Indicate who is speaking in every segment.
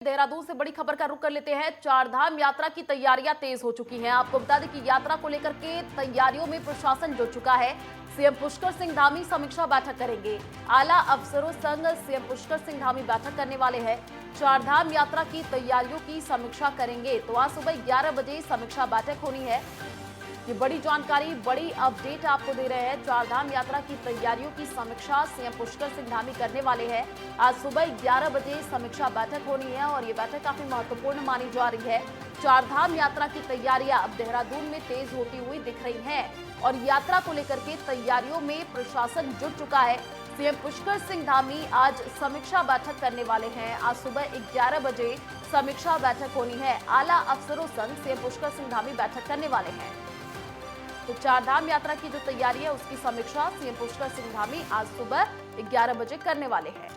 Speaker 1: देहरादून से बड़ी खबर का रुख कर लेते हैं। चारधाम यात्रा की तैयारियां तेज हो चुकी हैं। आपको बता दें कि यात्रा को लेकर के तैयारियों में प्रशासन जुट चुका है। सीएम पुष्कर सिंह धामी समीक्षा बैठक करेंगे। आला अफसरों संग सीएम पुष्कर सिंह धामी बैठक करने वाले हैं। चारधाम यात्रा की तैयारियों की समीक्षा करेंगे। तो आज सुबह 11 बजे समीक्षा बैठक होनी है। ये बड़ी जानकारी, बड़ी अपडेट आपको दे रहे हैं। चारधाम यात्रा की तैयारियों की समीक्षा सीएम पुष्कर सिंह धामी करने वाले हैं। आज सुबह 11 बजे समीक्षा बैठक होनी है और ये बैठक काफी महत्वपूर्ण मानी जा रही है। चारधाम यात्रा की तैयारियां अब देहरादून में तेज होती हुई दिख रही हैं और यात्रा को लेकर के तैयारियों में प्रशासन जुट चुका है। सीएम पुष्कर सिंह धामी आज समीक्षा बैठक करने वाले हैं। आज सुबह 11 बजे समीक्षा बैठक होनी है। आला अफसरों संग सीएम पुष्कर सिंह धामी बैठक करने वाले हैं। तो चारधाम यात्रा की जो तैयारी है उसकी समीक्षा सीएम पुष्कर सिंह धामी आज सुबह 11 बजे करने वाले हैं।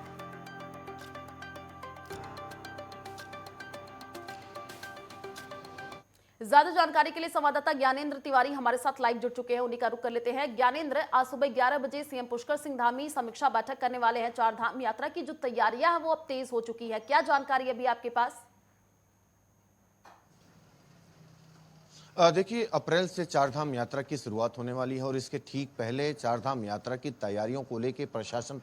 Speaker 1: ज्यादा जानकारी के लिए संवाददाता ज्ञानेंद्र तिवारी हमारे साथ लाइव जुड़ चुके हैं, उन्हीं का रुख कर लेते हैं। ज्ञानेंद्र, आज सुबह 11 बजे सीएम पुष्कर सिंह धामी समीक्षा बैठक करने वाले हैं। चारधाम यात्रा की जो तैयारियां हैं वो अब तेज हो चुकी है, क्या जानकारी अभी आपके पास?
Speaker 2: देखिए, अप्रैल से चारधाम यात्रा की शुरुआत होने वाली है और इसके ठीक पहले चारधाम यात्रा की तैयारियों को लेकर प्रशासन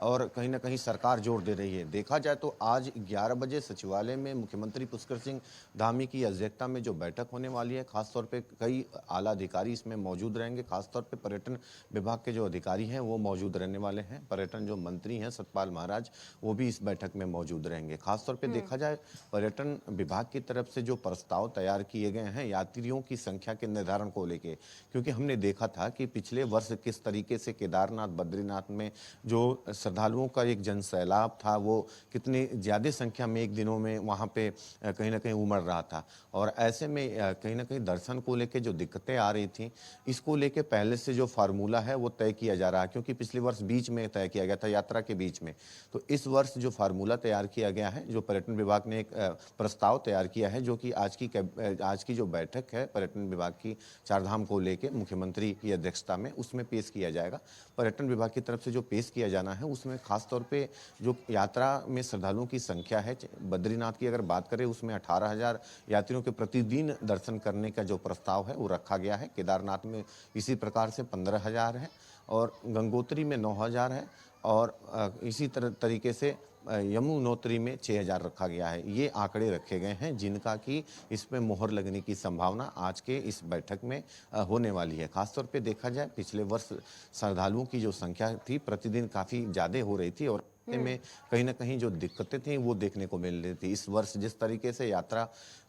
Speaker 2: और कहीं ना कहीं सरकार जोर दे रही है। देखा जाए तो आज 11 बजे सचिवालय में मुख्यमंत्री पुष्कर सिंह धामी की अध्यक्षता में जो बैठक होने वाली है, खासतौर पे कई आला अधिकारी इसमें मौजूद रहेंगे। खासतौर पे पर्यटन विभाग के जो अधिकारी हैं वो मौजूद रहने वाले हैं। पर्यटन जो मंत्री हैं सतपाल महाराज, वो भी इस बैठक में मौजूद रहेंगे। खासतौर पर देखा जाए, पर्यटन विभाग की तरफ से जो प्रस्ताव तैयार किए गए हैं यात्रियों की संख्या के निर्धारण को लेके, क्योंकि हमने देखा था कि पिछले वर्ष किस तरीके से केदारनाथ बद्रीनाथ में जो श्रद्धालुओं का एक जनसैलाब था वो कितनी ज़्यादा संख्या में एक दिनों में वहाँ पे कहीं ना कहीं उमड़ रहा था। और ऐसे में कहीं ना कहीं दर्शन को लेके जो दिक्कतें आ रही थी, इसको लेके पहले से जो फार्मूला है वो तय किया जा रहा है, क्योंकि पिछले वर्ष बीच में तय किया गया था, यात्रा के बीच में। तो इस वर्ष जो फार्मूला तैयार किया गया है, जो पर्यटन विभाग ने एक प्रस्ताव तैयार किया है, जो कि आज की जो बैठक है पर्यटन विभाग की चारधाम को लेके मुख्यमंत्री की अध्यक्षता में, उसमें पेश किया जाएगा। पर्यटन विभाग की तरफ से जो पेश किया जाना है उसमें खासतौर पे जो यात्रा में श्रद्धालुओं की संख्या है, बद्रीनाथ की अगर बात करें उसमें 18,000 यात्रियों के प्रतिदिन दर्शन करने का जो प्रस्ताव है वो रखा गया है। केदारनाथ में इसी प्रकार से 15,000 है और गंगोत्री में 9,000 है और इसी तरीके से यमुनोत्री में 6,000 रखा गया है। ये आंकड़े रखे गए हैं जिनका कि इसमें मोहर लगने की संभावना आज के इस बैठक में होने वाली है। खासतौर पे देखा जाए, पिछले वर्ष श्रद्धालुओं की जो संख्या थी प्रतिदिन काफ़ी ज़्यादा हो रही थी और में कहीं ना कहीं जो दिक्कतें थी वो देखने को मिल रही थी। इस वर्ष जिस तरीके से यात्रा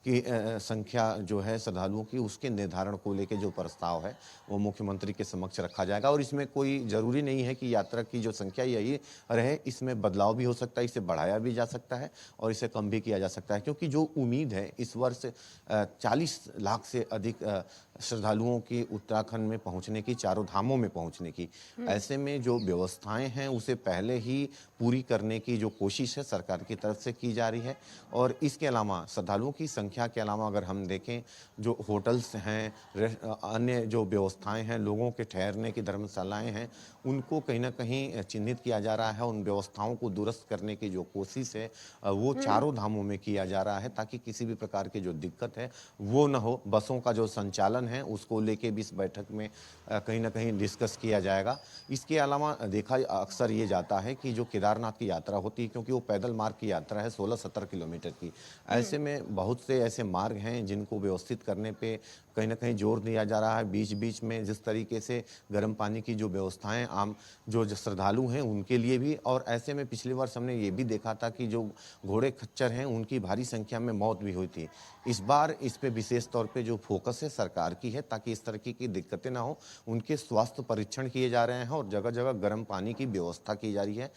Speaker 2: की संख्या जो है श्रद्धालुओं की, उसके निर्धारण को लेके जो प्रस्ताव है वो मुख्यमंत्री के समक्ष रखा जाएगा। और इसमें कोई ज़रूरी नहीं है कि यात्रा की जो संख्या यही रहे, इसमें बदलाव भी हो सकता है, इसे बढ़ाया भी जा सकता है और इसे कम भी किया जा सकता है, क्योंकि जो उम्मीद है इस वर्ष 40 लाख से अधिक श्रद्धालुओं की उत्तराखंड में पहुंचने की, चारों धामों में पहुंचने की। ऐसे में जो व्यवस्थाएं हैं उसे पहले ही पूरी करने की जो कोशिश है सरकार की तरफ से की जा रही है। और इसके अलावा श्रद्धालुओं की संख्या के अलावा अगर हम देखें, जो होटल्स हैं, अन्य जो व्यवस्थाएं हैं, लोगों के ठहरने की धर्मशालाएं हैं, उनको कहीं ना कहीं चिन्हित किया जा रहा है। उन व्यवस्थाओं को दुरुस्त करने की जो कोशिश है वो चारों धामों में किया जा रहा है, ताकि किसी भी प्रकार की जो दिक्कत है वो न हो। बसों का जो संचालन है उसको लेके भी इस बैठक में कहीं ना कहीं डिस्कस किया जाएगा। इसके अलावा देखा अक्सर ये जाता है कि जो केदारनाथ की यात्रा होती है, क्योंकि वो पैदल मार्ग की यात्रा है 16-17 किलोमीटर की, ऐसे में बहुत से ऐसे मार्ग हैं जिनको व्यवस्थित करने पे कहीं ना कहीं जोर दिया जा रहा है। बीच बीच में जिस तरीके से गर्म पानी की जो व्यवस्थाएं आम जो श्रद्धालु हैं उनके लिए भी, और ऐसे में पिछले वर्ष हमने ये भी देखा था कि जो घोड़े खच्चर हैं उनकी भारी संख्या में मौत भी हुई थी। इस बार इस पे विशेष तौर पे जो फोकस है सरकार की है, ताकि इस तरह की दिक्कतें ना हो, उनके स्वास्थ्य परीक्षण किए जा रहे हैं और जगह जगह गर्म पानी की व्यवस्था की जा रही है,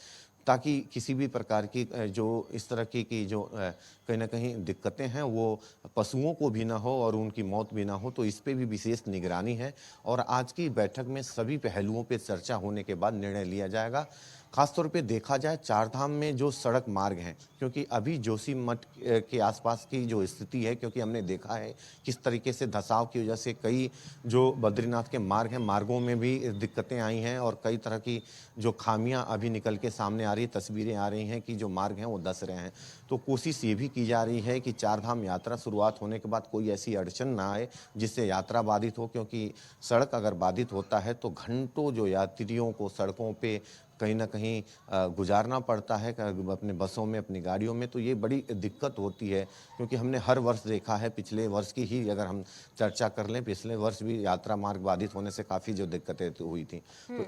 Speaker 2: ताकि किसी भी प्रकार की जो इस तरह की जो कहीं ना कहीं दिक्कतें हैं वो पशुओं को भी ना हो और उनकी मौत भी ना हो। तो इस पे भी विशेष निगरानी है और आज की बैठक में सभी पहलुओं पे चर्चा होने के बाद निर्णय लिया जाएगा। खासतौर पे देखा जाए चारधाम में जो सड़क मार्ग हैं, क्योंकि अभी जोशीमठ के आसपास की जो स्थिति है, क्योंकि हमने देखा है किस तरीके से धंसाव की वजह से कई जो बद्रीनाथ के मार्ग हैं, मार्गों में भी दिक्कतें आई हैं और कई तरह की जो खामियां अभी निकल के सामने आ रही, तस्वीरें आ रही हैं कि जो मार्ग हैं वो धंस रहे हैं। तो कोशिश ये भी की जा रही है कि चारधाम यात्रा शुरुआत होने के बाद कोई ऐसी अड़चन ना आए जिससे यात्रा बाधित हो, क्योंकि सड़क अगर बाधित होता है तो घंटों जो यात्रियों को सड़कों पे कहीं न कहीं गुजारना पड़ता है अपने बसों में, अपनी गाड़ियों में, तो ये बड़ी दिक्कत होती है। क्योंकि हमने हर वर्ष देखा है, पिछले वर्ष की ही अगर हम चर्चा कर लें, पिछले वर्ष भी यात्रा मार्ग बाधित होने से काफ़ी जो दिक्कतें तो हुई थी। तो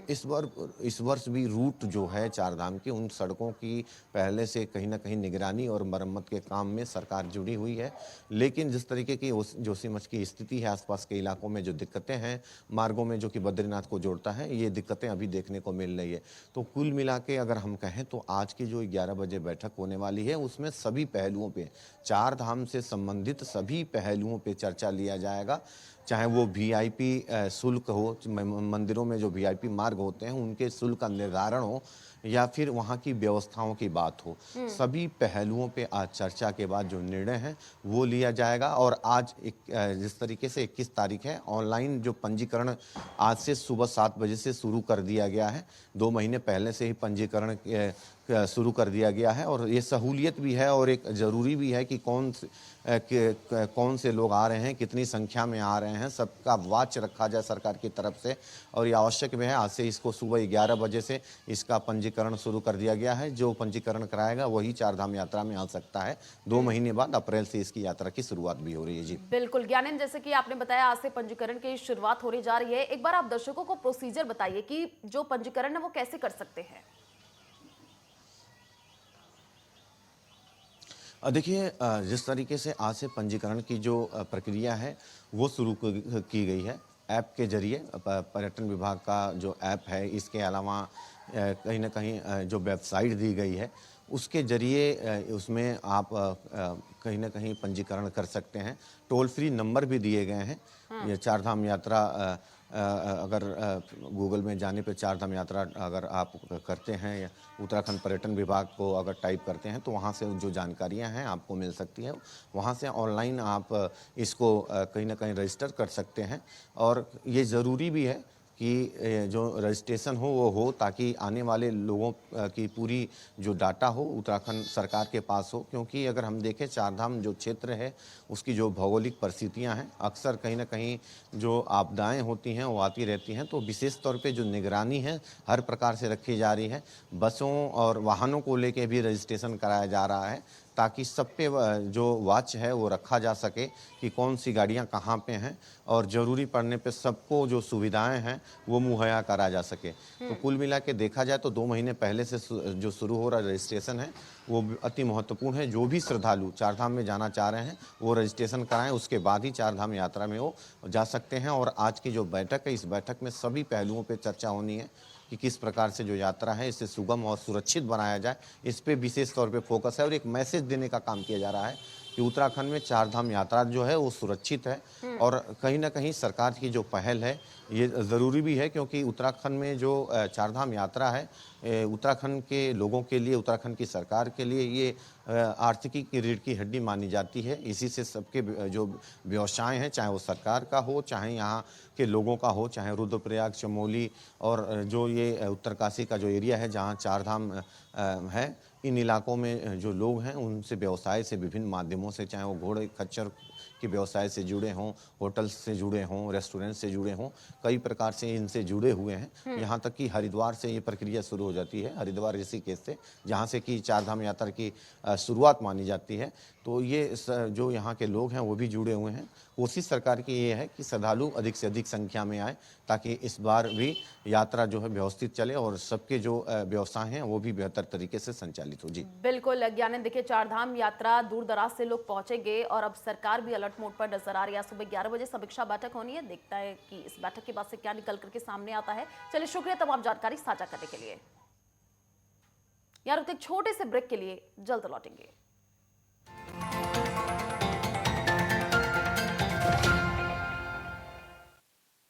Speaker 2: इस वर्ष भी रूट जो है चारधाम की, उन सड़कों की पहले से कहीं न कहीं निगरानी और मरम्मत के काम में सरकार जुड़ी हुई है। लेकिन जिस तरीके की जोशीमठ की स्थिति है, आसपास के इलाकों में जो दिक्कतें हैं, मार्गों में जो कि बद्रीनाथ को जोड़ता है, ये दिक्कतें अभी देखने को मिल रही है। तो कुल मिला के अगर हम कहें तो आज की जो 11 बजे बैठक होने वाली है, उसमें सभी पहलुओं पे, चार धाम से संबंधित सभी पहलुओं पे चर्चा लिया जाएगा। चाहे वो वीआईपी शुल्क हो, मंदिरों में जो वीआईपी मार्ग होते हैं उनके शुल्क का निर्धारण हो, या फिर वहाँ की व्यवस्थाओं की बात हो, सभी पहलुओं पे आज चर्चा के बाद जो निर्णय है वो लिया जाएगा। और आज जिस तरीके से 21 तारीख है, ऑनलाइन जो पंजीकरण आज से सुबह 7 बजे से शुरू कर दिया गया है। 2 महीने पहले से ही पंजीकरण शुरू कर दिया गया है और ये सहूलियत भी है और एक ज़रूरी भी है कि कौन से लोग आ रहे हैं, कितनी संख्या में आ रहे हैं, सबका वाच रखा जाए सरकार की तरफ से। और ये आवश्यक भी है, आज से इसको सुबह 11 बजे से इसका पंजीकरण शुरू कर दिया गया है। जो पंजीकरण कराएगा वही चारधाम यात्रा में आ सकता है। 2 महीने बाद अप्रैल से इसकी यात्रा की शुरुआत भी हो रही है। जी
Speaker 1: बिल्कुल ज्ञानेंद्र, जैसे कि आपने बताया आज से पंजीकरण की शुरुआत होने जा रही है। एक बार आप दर्शकों को प्रोसीजर बताइए कि जो पंजीकरण है वो कैसे कर सकते हैं।
Speaker 2: देखिए, जिस तरीके से आज से पंजीकरण की जो प्रक्रिया है वो शुरू की गई है ऐप के जरिए। पर्यटन विभाग का जो ऐप है, इसके अलावा कहीं ना कहीं जो वेबसाइट दी गई है उसके जरिए उसमें आप कहीं ना कहीं पंजीकरण कर सकते हैं। टोल फ्री नंबर भी दिए गए हैं। ये चारधाम यात्रा अगर गूगल में जाने पे चारधाम यात्रा अगर आप करते हैं या उत्तराखंड पर्यटन विभाग को अगर टाइप करते हैं तो वहाँ से जो जानकारियाँ हैं आपको मिल सकती है। वहाँ से ऑनलाइन आप इसको कहीं ना कहीं रजिस्टर कर सकते हैं। और ये ज़रूरी भी है कि जो रजिस्ट्रेशन हो वो हो, ताकि आने वाले लोगों की पूरी जो डाटा हो उत्तराखंड सरकार के पास हो। क्योंकि अगर हम देखें चारधाम जो क्षेत्र है उसकी जो भौगोलिक परिस्थितियां हैं, अक्सर कहीं ना कहीं जो आपदाएं होती हैं वो आती रहती हैं। तो विशेष तौर पे जो निगरानी है हर प्रकार से रखी जा रही है। बसों और वाहनों को लेके भी रजिस्ट्रेशन कराया जा रहा है, ताकि सब पे जो वाच है वो रखा जा सके कि कौन सी गाड़ियां कहाँ पे हैं और ज़रूरी पड़ने पे सबको जो सुविधाएं हैं वो मुहैया करा जा सके। तो कुल मिला के देखा जाए तो 2 महीने पहले से जो शुरू हो रहा रजिस्ट्रेशन है वो अति महत्वपूर्ण है। जो भी श्रद्धालु चारधाम में जाना चाह रहे हैं वो रजिस्ट्रेशन कराएं, उसके बाद ही चारधाम यात्रा में वो जा सकते हैं। और आज की जो बैठक है, इस बैठक में सभी पहलुओं पर चर्चा होनी है कि किस प्रकार से जो यात्रा है इसे सुगम और सुरक्षित बनाया जाए, इस पे विशेष तौर पे फोकस है। और एक मैसेज देने का काम किया जा रहा है कि उत्तराखंड में चारधाम यात्रा जो है वो सुरक्षित है। और कहीं ना कहीं सरकार की जो पहल है ये ज़रूरी भी है, क्योंकि उत्तराखंड में जो चारधाम यात्रा है उत्तराखंड के लोगों के लिए, उत्तराखंड की सरकार के लिए ये आर्थिकी की रीढ़ की हड्डी मानी जाती है। इसी से सबके जो व्यवसाय हैं, चाहे वो सरकार का हो, चाहे यहाँ के लोगों का हो, चाहे रुद्रप्रयाग, चमोली और जो ये उत्तरकाशी का जो एरिया है जहाँ चारधाम है, इन इलाकों में जो लोग हैं उनसे व्यवसाय से विभिन्न माध्यमों से, चाहे वो घोड़े खच्चर के व्यवसाय से जुड़े हों, होटल से जुड़े हों, रेस्टोरेंट से जुड़े हों, कई प्रकार से इनसे जुड़े हुए हैं। यहाँ तक कि हरिद्वार से ये प्रक्रिया शुरू हो जाती है, हरिद्वार ऋषिकेश से, जहाँ से कि चारधाम यात्रा की शुरुआत मानी जाती है। तो ये जो यहाँ के लोग हैं वो भी जुड़े हुए हैं। कोशिश सरकार की ये है कि श्रद्धालु अधिक से अधिक संख्या में आए, ताकि इस बार भी यात्रा जो है व्यवस्थित चले और सबके जो व्यवसाय हैं वो भी बेहतर तरीके से संचालित हो। जी
Speaker 1: बिल्कुल ज्ञानेंद्र, देखिए चारधाम यात्रा दूर दराज से लोग पहुंचेंगे और अब सरकार भी अलर्ट मोड पर नजर आ रही है। सुबह 11 बजे समीक्षा बैठक होनी है, देखता है कि इस बैठक के बाद से क्या निकल करके सामने आता है। चलिए, शुक्रिया तमाम जानकारी साझा करने के लिए। यार एक छोटे से ब्रेक के लिए जल्द लौटेंगे।